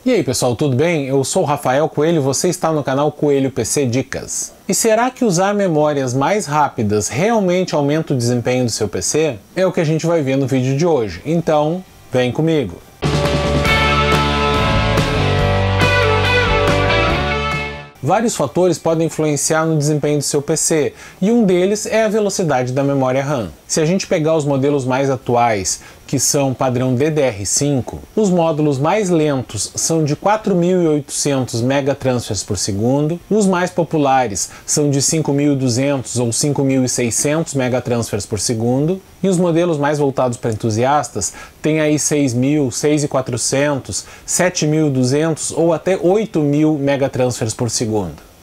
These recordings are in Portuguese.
E aí pessoal, tudo bem? Eu sou o Rafael Coelho e você está no canal Coelho PC Dicas. E será que usar memórias mais rápidas realmente aumenta o desempenho do seu PC? É o que a gente vai ver no vídeo de hoje, então vem comigo! Vários fatores podem influenciar no desempenho do seu PC, e um deles é a velocidade da memória RAM. Se a gente pegar os modelos mais atuais, que são padrão DDR5, os módulos mais lentos são de 4.800 megatransfers por segundo, os mais populares são de 5.200 ou 5.600 megatransfers por segundo, e os modelos mais voltados para entusiastas têm aí 6.000, 6.400, 7.200 ou até 8.000 megatransfers por segundo.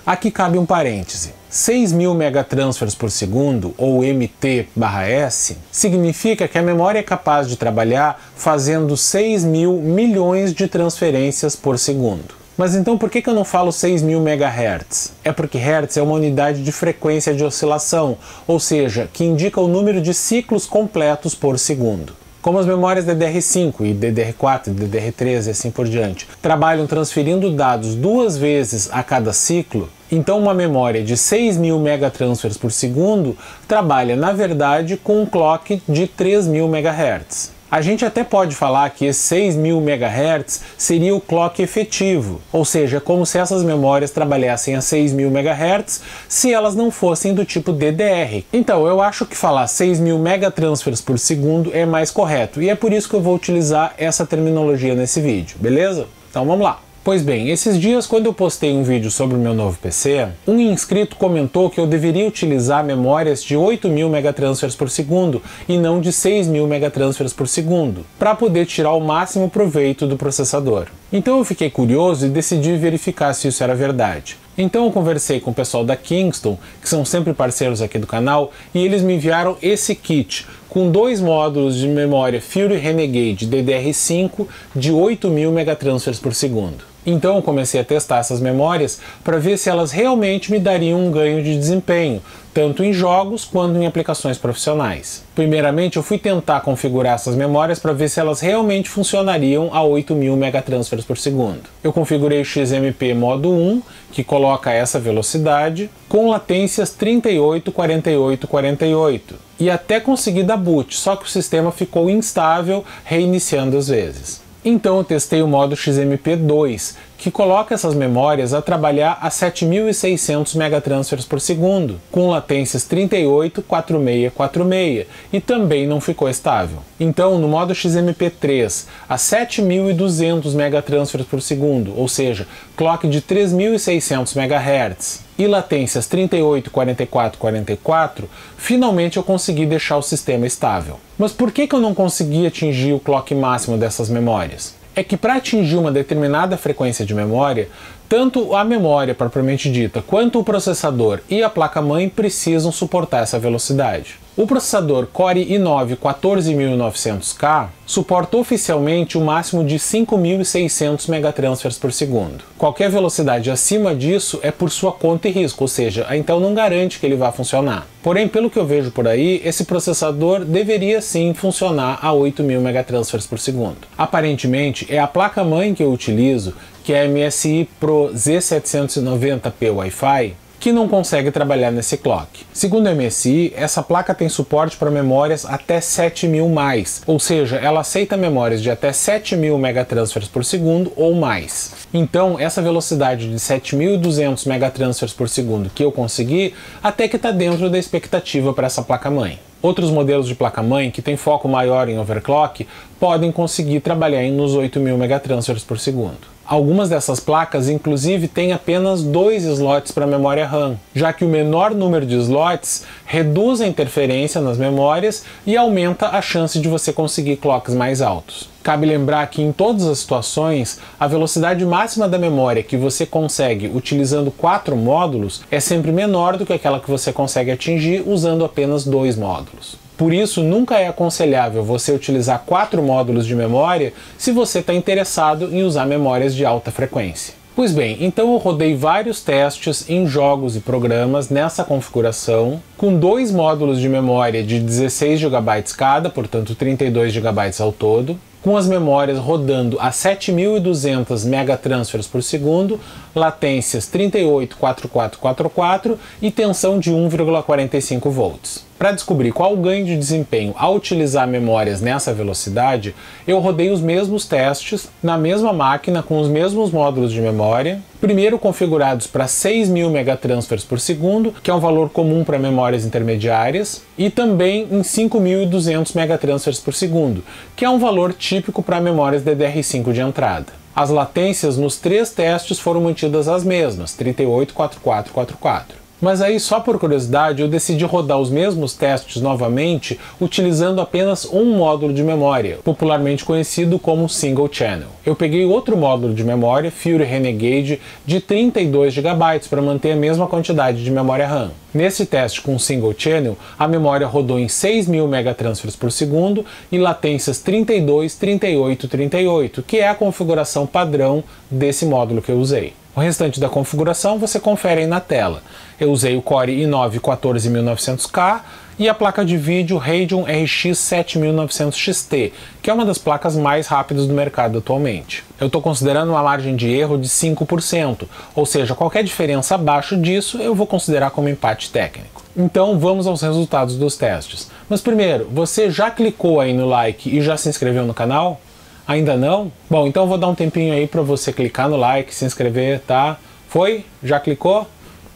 Aqui cabe um parêntese. 6.000 megatransfers por segundo, ou MT/s, significa que a memória é capaz de trabalhar fazendo 6.000 milhões de transferências por segundo. Mas então por que eu não falo 6.000 MHz? É porque Hz é uma unidade de frequência de oscilação, ou seja, que indica o número de ciclos completos por segundo. Como as memórias DDR5 e DDR4 e DDR3 e assim por diante trabalham transferindo dados 2 vezes a cada ciclo, então uma memória de 6.000 megatransfers por segundo trabalha, na verdade, com um clock de 3.000 MHz. A gente até pode falar que esse 6.000 MHz seria o clock efetivo, ou seja, como se essas memórias trabalhassem a 6.000 MHz se elas não fossem do tipo DDR. Então eu acho que falar 6.000 megatransfers por segundo é mais correto, e é por isso que eu vou utilizar essa terminologia nesse vídeo, beleza? Então vamos lá! Pois bem, esses dias quando eu postei um vídeo sobre o meu novo PC, um inscrito comentou que eu deveria utilizar memórias de 8.000 megatransfers por segundo e não de 6.000 megatransfers por segundo, para poder tirar o máximo proveito do processador. Então eu fiquei curioso e decidi verificar se isso era verdade. Então eu conversei com o pessoal da Kingston, que são sempre parceiros aqui do canal, e eles me enviaram esse kit com 2 módulos de memória Fury Renegade DDR5 de 8.000 megatransfers por segundo. Então eu comecei a testar essas memórias para ver se elas realmente me dariam um ganho de desempenho, tanto em jogos quanto em aplicações profissionais. Primeiramente eu fui tentar configurar essas memórias para ver se elas realmente funcionariam a 8.000 megatransfers por segundo. Eu configurei o XMP modo 1, que coloca essa velocidade, com latências 38, 48, 48, e até consegui dar boot, só que o sistema ficou instável, reiniciando às vezes. Então eu testei o modo XMP2, que coloca essas memórias a trabalhar a 7.600 megatransfers por segundo, com latências 38, 46, 46, e também não ficou estável. Então no modo XMP3, a 7.200 megatransfers por segundo, ou seja, clock de 3.600 MHz, e latências 38, 44, 44, finalmente eu consegui deixar o sistema estável. Mas por que eu não consegui atingir o clock máximo dessas memórias? É que para atingir uma determinada frequência de memória, tanto a memória propriamente dita, quanto o processador e a placa-mãe precisam suportar essa velocidade. O processador Core i9 14900K suporta oficialmente o máximo de 5.600 megatransfers por segundo. Qualquer velocidade acima disso é por sua conta e risco, ou seja, então não garante que ele vá funcionar. Porém, pelo que eu vejo por aí, esse processador deveria sim funcionar a 8.000 megatransfers por segundo. Aparentemente, é a placa-mãe que eu utilizo, que é a MSI Pro Z790P Wi-Fi, que não consegue trabalhar nesse clock. Segundo a MSI, essa placa tem suporte para memórias até 7.000+, ou seja, ela aceita memórias de até 7.000 megatransfers por segundo ou mais. Então, essa velocidade de 7.200 megatransfers por segundo que eu consegui, até que está dentro da expectativa para essa placa-mãe. Outros modelos de placa-mãe que têm foco maior em overclock podem conseguir trabalhar nos 8.000 megatransfers por segundo. Algumas dessas placas, inclusive, têm apenas 2 slots para memória RAM, já que o menor número de slots reduz a interferência nas memórias e aumenta a chance de você conseguir clocks mais altos. Cabe lembrar que em todas as situações, a velocidade máxima da memória que você consegue utilizando 4 módulos é sempre menor do que aquela que você consegue atingir usando apenas 2 módulos. Por isso, nunca é aconselhável você utilizar 4 módulos de memória se você está interessado em usar memórias de alta frequência. Pois bem, então eu rodei vários testes em jogos e programas nessa configuração, com 2 módulos de memória de 16 GB cada, portanto 32 GB ao todo, com as memórias rodando a 7.200 megatransfers por segundo, latências 384444 e tensão de 1,45 volts. Para descobrir qual o ganho de desempenho ao utilizar memórias nessa velocidade, eu rodei os mesmos testes na mesma máquina com os mesmos módulos de memória, primeiro configurados para 6.000 megatransfers por segundo, que é um valor comum para memórias intermediárias, e também em 5.200 megatransfers por segundo, que é um valor típico para memórias DDR5 de entrada. As latências nos 3 testes foram mantidas as mesmas, 384444. Mas aí, só por curiosidade, eu decidi rodar os mesmos testes novamente utilizando apenas um módulo de memória, popularmente conhecido como Single Channel. Eu peguei outro módulo de memória, Fury Renegade, de 32 GB para manter a mesma quantidade de memória RAM. Nesse teste com Single Channel, a memória rodou em 6.000 megatransfers por segundo e latências 32, 38, 38, que é a configuração padrão desse módulo que eu usei. O restante da configuração você confere aí na tela. Eu usei o Core i9 14900K e a placa de vídeo Radeon RX 7900 XT, que é uma das placas mais rápidas do mercado atualmente. Eu estou considerando uma margem de erro de 5%, ou seja, qualquer diferença abaixo disso eu vou considerar como empate técnico. Então vamos aos resultados dos testes. Mas primeiro, você já clicou aí no like e já se inscreveu no canal? Ainda não? Bom, então eu vou dar um tempinho aí para você clicar no like, se inscrever, tá? Foi? Já clicou?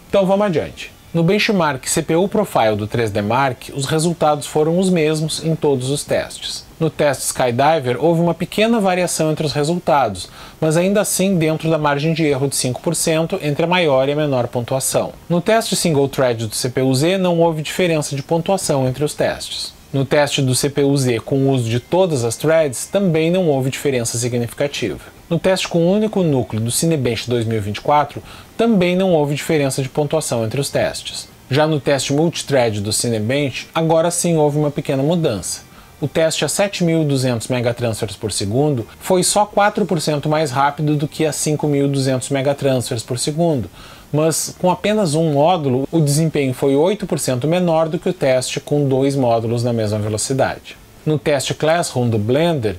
Então vamos adiante. No benchmark CPU Profile do 3D Mark, os resultados foram os mesmos em todos os testes. No teste Skydiver houve uma pequena variação entre os resultados, mas ainda assim dentro da margem de erro de 5% entre a maior e a menor pontuação. No teste Single Thread do CPU-Z não houve diferença de pontuação entre os testes. No teste do CPU-Z com o uso de todas as threads, também não houve diferença significativa. No teste com um único núcleo do Cinebench 2024, também não houve diferença de pontuação entre os testes. Já no teste multithread do Cinebench, agora sim houve uma pequena mudança. O teste a 7.200 megatransfers por segundo foi só 4% mais rápido do que a 5.200 megatransfers por segundo, mas com apenas um módulo, o desempenho foi 8% menor do que o teste com 2 módulos na mesma velocidade. No teste Classroom do Blender,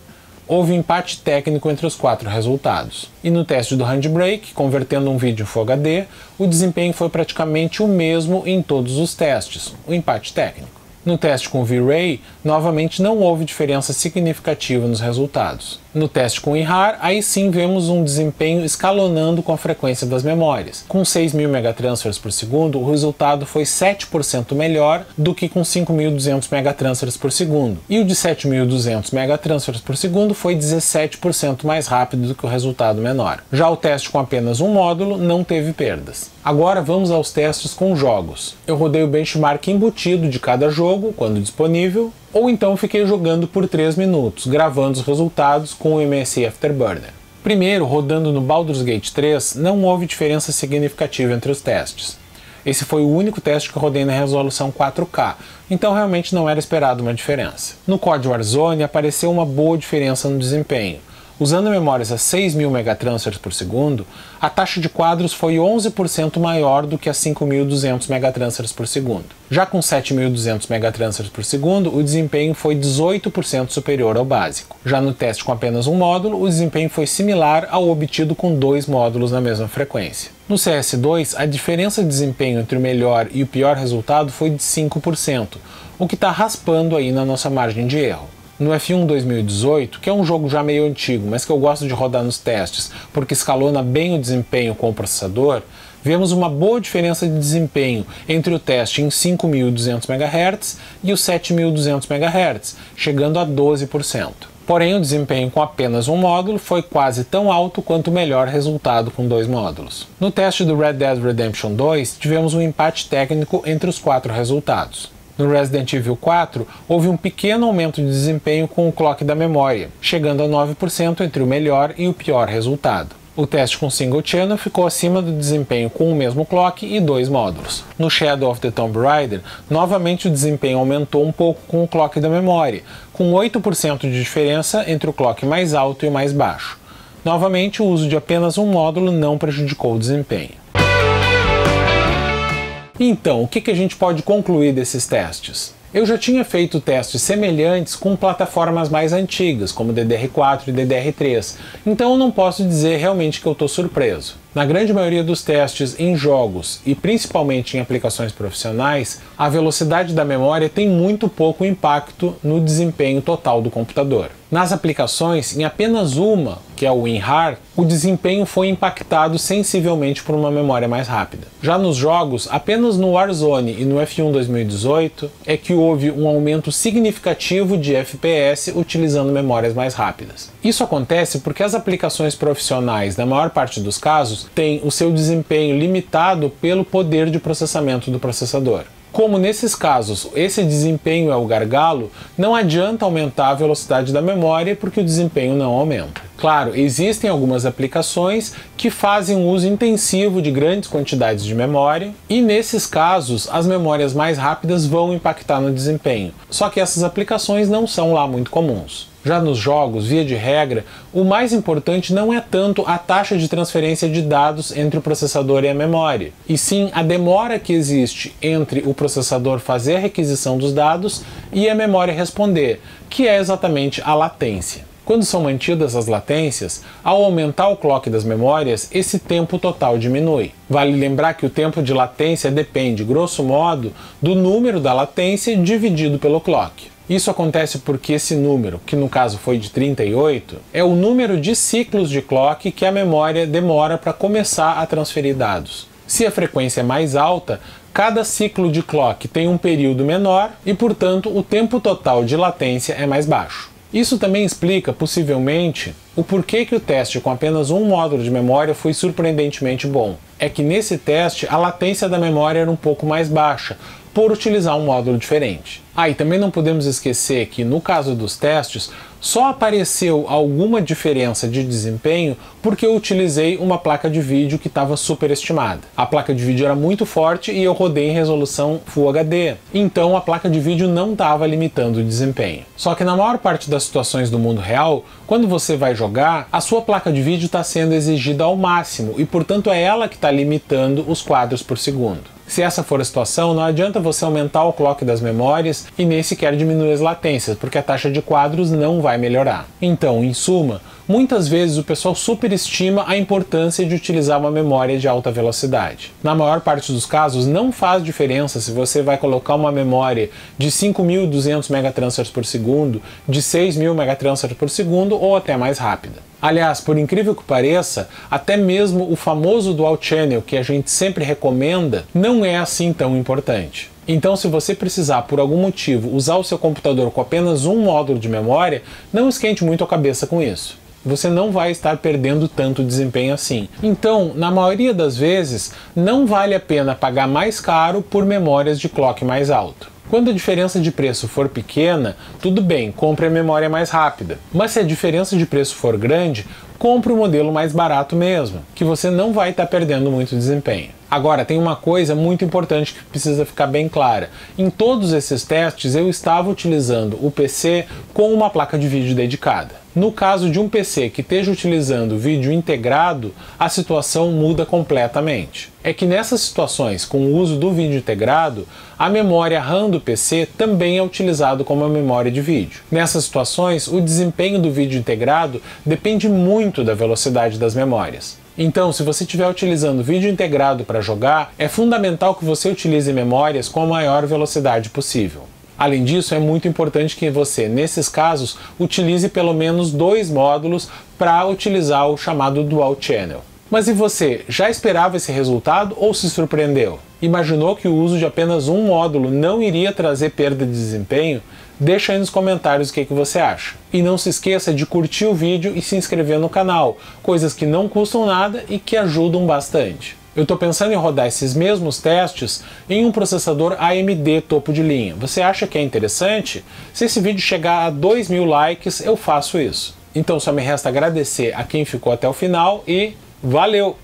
houve um empate técnico entre os 4 resultados. E no teste do Handbrake, convertendo um vídeo em Full HD, o desempenho foi praticamente o mesmo em todos os testes, o empate técnico. No teste com V-Ray, novamente não houve diferença significativa nos resultados. No teste com IRAR, aí sim vemos um desempenho escalonando com a frequência das memórias. Com 6.000 megatransfers por segundo, o resultado foi 7% melhor do que com 5.200 megatransfers por segundo. E o de 7.200 megatransfers por segundo foi 17% mais rápido do que o resultado menor. Já o teste com apenas um módulo não teve perdas. Agora vamos aos testes com jogos. Eu rodei o benchmark embutido de cada jogo, quando disponível, ou então fiquei jogando por 3 minutos, gravando os resultados com o MSI Afterburner. Primeiro, rodando no Baldur's Gate 3, não houve diferença significativa entre os testes. Esse foi o único teste que eu rodei na resolução 4K, então realmente não era esperado uma diferença. No COD Warzone apareceu uma boa diferença no desempenho. Usando memórias a 6.000 megatransfers por segundo, a taxa de quadros foi 11% maior do que a 5.200 megatransfers por segundo. Já com 7.200 megatransfers por segundo, o desempenho foi 18% superior ao básico. Já no teste com apenas um módulo, o desempenho foi similar ao obtido com 2 módulos na mesma frequência. No CS2, a diferença de desempenho entre o melhor e o pior resultado foi de 5%, o que está raspando aí na nossa margem de erro. No F1 2018, que é um jogo já meio antigo, mas que eu gosto de rodar nos testes porque escalona bem o desempenho com o processador, vemos uma boa diferença de desempenho entre o teste em 5.200 MHz e os 7.200 MHz, chegando a 12%. Porém, o desempenho com apenas um módulo foi quase tão alto quanto o melhor resultado com 2 módulos. No teste do Red Dead Redemption 2, tivemos um empate técnico entre os 4 resultados. No Resident Evil 4, houve um pequeno aumento de desempenho com o clock da memória, chegando a 9% entre o melhor e o pior resultado. O teste com Single Channel ficou acima do desempenho com o mesmo clock e 2 módulos. No Shadow of the Tomb Raider, novamente o desempenho aumentou um pouco com o clock da memória, com 8% de diferença entre o clock mais alto e o mais baixo. Novamente, o uso de apenas um módulo não prejudicou o desempenho. Então, o que a gente pode concluir desses testes? Eu já tinha feito testes semelhantes com plataformas mais antigas, como DDR4 e DDR3, então eu não posso dizer realmente que eu estou surpreso. Na grande maioria dos testes em jogos e principalmente em aplicações profissionais, a velocidade da memória tem muito pouco impacto no desempenho total do computador. Nas aplicações, em apenas uma, que é o WinRAR, o desempenho foi impactado sensivelmente por uma memória mais rápida. Já nos jogos, apenas no Warzone e no F1 2018 é que houve um aumento significativo de FPS utilizando memórias mais rápidas. Isso acontece porque as aplicações profissionais, na maior parte dos casos, têm o seu desempenho limitado pelo poder de processamento do processador. Como nesses casos esse desempenho é o gargalo, não adianta aumentar a velocidade da memória porque o desempenho não aumenta. Claro, existem algumas aplicações que fazem um uso intensivo de grandes quantidades de memória e nesses casos as memórias mais rápidas vão impactar no desempenho, só que essas aplicações não são lá muito comuns. Já nos jogos, via de regra, o mais importante não é tanto a taxa de transferência de dados entre o processador e a memória, e sim a demora que existe entre o processador fazer a requisição dos dados e a memória responder, que é exatamente a latência. Quando são mantidas as latências, ao aumentar o clock das memórias, esse tempo total diminui. Vale lembrar que o tempo de latência depende, grosso modo, do número da latência dividido pelo clock. Isso acontece porque esse número, que no caso foi de 38, é o número de ciclos de clock que a memória demora para começar a transferir dados. Se a frequência é mais alta, cada ciclo de clock tem um período menor e, portanto, o tempo total de latência é mais baixo. Isso também explica, possivelmente, o porquê que o teste com apenas um módulo de memória foi surpreendentemente bom. É que nesse teste a latência da memória era um pouco mais baixa, por utilizar um módulo diferente. E também não podemos esquecer que, no caso dos testes, só apareceu alguma diferença de desempenho porque eu utilizei uma placa de vídeo que estava superestimada. A placa de vídeo era muito forte e eu rodei em resolução Full HD, então a placa de vídeo não estava limitando o desempenho. Só que na maior parte das situações do mundo real, quando você vai jogar, a sua placa de vídeo está sendo exigida ao máximo e, portanto, é ela que está limitando os quadros por segundo. Se essa for a situação, não adianta você aumentar o clock das memórias e nem sequer diminuir as latências, porque a taxa de quadros não vai melhorar. Então, em suma, muitas vezes o pessoal superestima a importância de utilizar uma memória de alta velocidade. Na maior parte dos casos, não faz diferença se você vai colocar uma memória de 5.200 megatransfers por segundo, de 6.000 megatransfers por segundo ou até mais rápida. Aliás, por incrível que pareça, até mesmo o famoso Dual Channel que a gente sempre recomenda não é assim tão importante. Então, se você precisar, por algum motivo, usar o seu computador com apenas um módulo de memória, não esquente muito a cabeça com isso. Você não vai estar perdendo tanto desempenho assim. Então, na maioria das vezes, não vale a pena pagar mais caro por memórias de clock mais alto. Quando a diferença de preço for pequena, tudo bem, compre a memória mais rápida. Mas se a diferença de preço for grande, compre o modelo mais barato mesmo, que você não vai estar perdendo muito desempenho. Agora, tem uma coisa muito importante que precisa ficar bem clara. Em todos esses testes, eu estava utilizando o PC com uma placa de vídeo dedicada. No caso de um PC que esteja utilizando vídeo integrado, a situação muda completamente. É que nessas situações, com o uso do vídeo integrado, a memória RAM do PC também é utilizado como a memória de vídeo. Nessas situações, o desempenho do vídeo integrado depende muito da velocidade das memórias. Então, se você estiver utilizando vídeo integrado para jogar, é fundamental que você utilize memórias com a maior velocidade possível. Além disso, é muito importante que você, nesses casos, utilize pelo menos 2 módulos para utilizar o chamado Dual Channel. Mas e você, já esperava esse resultado ou se surpreendeu? Imaginou que o uso de apenas um módulo não iria trazer perda de desempenho? Deixa aí nos comentários o que você acha. E não se esqueça de curtir o vídeo e se inscrever no canal, coisas que não custam nada e que ajudam bastante. Eu estou pensando em rodar esses mesmos testes em um processador AMD topo de linha. Você acha que é interessante? Se esse vídeo chegar a 2.000 likes, eu faço isso. Então só me resta agradecer a quem ficou até o final e valeu!